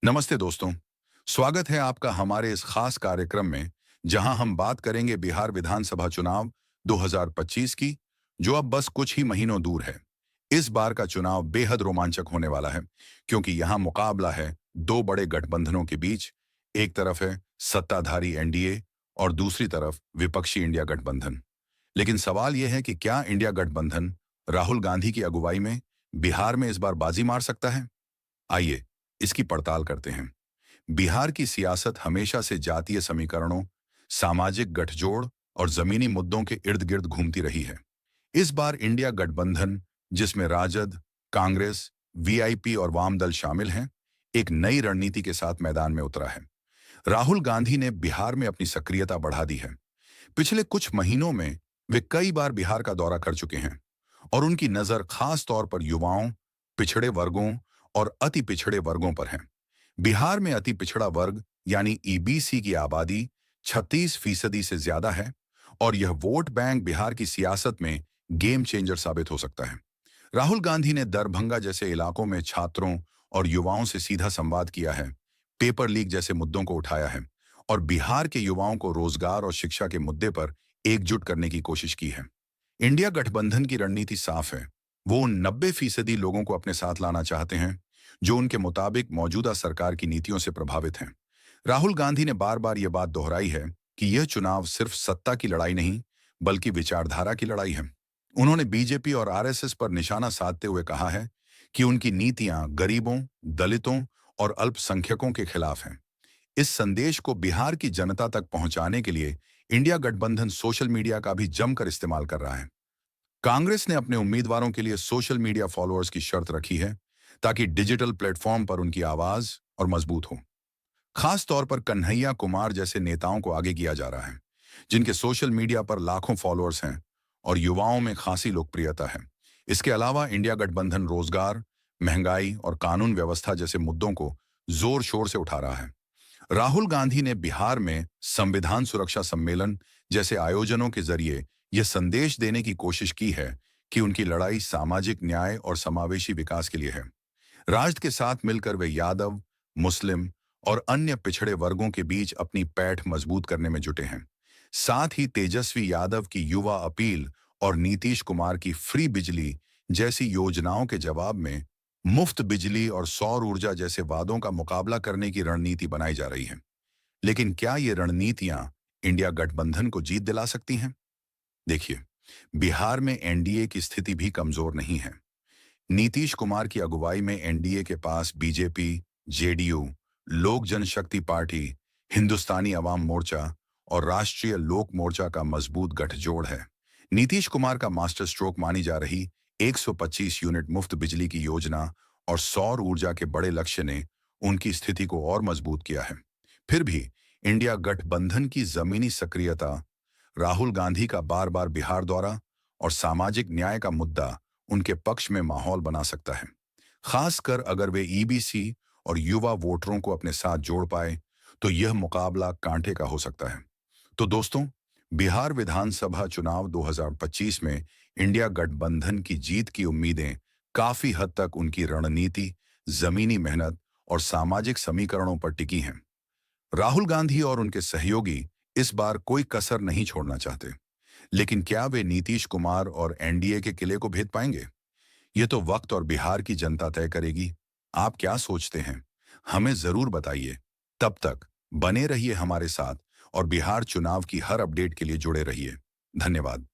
नमस्ते दोस्तों। स्वागत है आपका हमारे इस खास कार्यक्रम में जहां हम बात करेंगे बिहार विधानसभा चुनाव 2025 की, जो अब बस कुछ ही महीनों दूर है। इस बार का चुनाव बेहद रोमांचक होने वाला है क्योंकि यहां मुकाबला है दो बड़े गठबंधनों के बीच। एक तरफ है सत्ताधारी एनडीए और दूसरी तरफ विपक्षी इंडिया गठबंधन। लेकिन सवाल यह है कि क्या इंडिया गठबंधन राहुल गांधी की अगुवाई में बिहार में इस बार बाजी मार सकता है? आइए इसकी पड़ताल करते हैं। बिहार की सियासत हमेशा से जातीय समीकरणों, सामाजिक गठजोड़ और जमीनी मुद्दों के इर्द गिर्द घूमती रही है। इस बार इंडिया गठबंधन, जिसमें राजद, कांग्रेस, वीआईपी और वाम दल शामिल हैं, एक नई रणनीति के साथ मैदान में उतरा है। राहुल गांधी ने बिहार में अपनी सक्रियता बढ़ा दी है। पिछले कुछ महीनों में वे कई बार बिहार का दौरा कर चुके हैं और उनकी नजर खास तौर पर युवाओं, पिछड़े वर्गों और अति पिछड़े वर्गों पर है। बिहार में अति पिछड़ा वर्ग यानी ईबीसी की आबादी 36% से ज्यादा है और यह वोट बैंक बिहार की सियासत में गेम चेंजर साबित हो सकता है। राहुल गांधी ने दरभंगा जैसे इलाकों में छात्रों और युवाओं से सीधा संवाद किया है, पेपर लीक जैसे मुद्दों को उठाया है और बिहार के युवाओं को रोजगार और शिक्षा के मुद्दे पर एकजुट करने की कोशिश की है। इंडिया गठबंधन की रणनीति साफ है। वो उन 90% लोगों को अपने साथ लाना चाहते हैं जो उनके मुताबिक मौजूदा सरकार की नीतियों से प्रभावित हैं। राहुल गांधी ने बार बार यह बात दोहराई है कि यह चुनाव सिर्फ सत्ता की लड़ाई नहीं, बल्कि विचारधारा की लड़ाई है। उन्होंने बीजेपी और आरएसएस पर निशाना साधते हुए कहा है कि उनकी नीतियां गरीबों, दलितों और अल्पसंख्यकों के खिलाफ हैं। इस संदेश को बिहार की जनता तक पहुंचाने के लिए इंडिया गठबंधन सोशल मीडिया का भी जमकर इस्तेमाल कर रहा है। कांग्रेस ने अपने उम्मीदवारों के लिए सोशल मीडिया फॉलोअर्स की शर्त रखी है ताकि डिजिटल प्लेटफॉर्म पर उनकी आवाज और मजबूत हो। खास तौर पर कन्हैया कुमार जैसे नेताओं को आगे किया जा रहा है, जिनके सोशल मीडिया पर लाखों फॉलोअर्स हैं और युवाओं में खासी लोकप्रियता है। इसके अलावा इंडिया गठबंधन रोजगार, महंगाई और कानून व्यवस्था जैसे मुद्दों को जोर शोर से उठा रहा है। राहुल गांधी ने बिहार में संविधान सुरक्षा सम्मेलन जैसे आयोजनों के जरिए यह संदेश देने की कोशिश की है कि उनकी लड़ाई सामाजिक न्याय और समावेशी विकास के लिए है। राष्ट्र के साथ मिलकर वे यादव, मुस्लिम और अन्य पिछड़े वर्गों के बीच अपनी पैठ मजबूत करने में जुटे हैं। साथ ही तेजस्वी यादव की युवा अपील और नीतीश कुमार की फ्री बिजली जैसी योजनाओं के जवाब में मुफ्त बिजली और सौर ऊर्जा जैसे वादों का मुकाबला करने की रणनीति बनाई जा रही है। लेकिन क्या ये रणनीतियां इंडिया गठबंधन को जीत दिला सकती हैं? देखिए, बिहार में एनडीए की स्थिति भी कमजोर नहीं है। नीतीश कुमार की अगुवाई में एनडीए के पास बीजेपी, जेडीयू, लोक जनशक्ति पार्टी, हिंदुस्तानी अवाम मोर्चा और राष्ट्रीय लोक मोर्चा का मजबूत गठजोड़ है। नीतीश कुमार का मास्टर स्ट्रोक मानी जा रही 125 यूनिट मुफ्त बिजली की योजना और सौर ऊर्जा के बड़े लक्ष्य ने उनकी स्थिति को और मजबूत किया है। फिर भी इंडिया गठबंधन की जमीनी सक्रियता, राहुल गांधी का बार बार बिहार दौरा और सामाजिक न्याय का मुद्दा उनके पक्ष में माहौल बना सकता है। खासकर अगर वे ईबीसी और युवा वोटरों को अपने साथ जोड़ पाए तो यह मुकाबला कांटे का हो सकता है। तो दोस्तों, बिहार विधानसभा चुनाव 2025 में इंडिया गठबंधन की जीत की उम्मीदें काफी हद तक उनकी रणनीति, जमीनी मेहनत और सामाजिक समीकरणों पर टिकी हैं। राहुल गांधी और उनके सहयोगी इस बार कोई कसर नहीं छोड़ना चाहते, लेकिन क्या वे नीतीश कुमार और एनडीए के किले को भेद पाएंगे? ये तो वक्त और बिहार की जनता तय करेगी। आप क्या सोचते हैं? हमें जरूर बताइए। तब तक बने रहिए हमारे साथ और बिहार चुनाव की हर अपडेट के लिए जुड़े रहिए। धन्यवाद।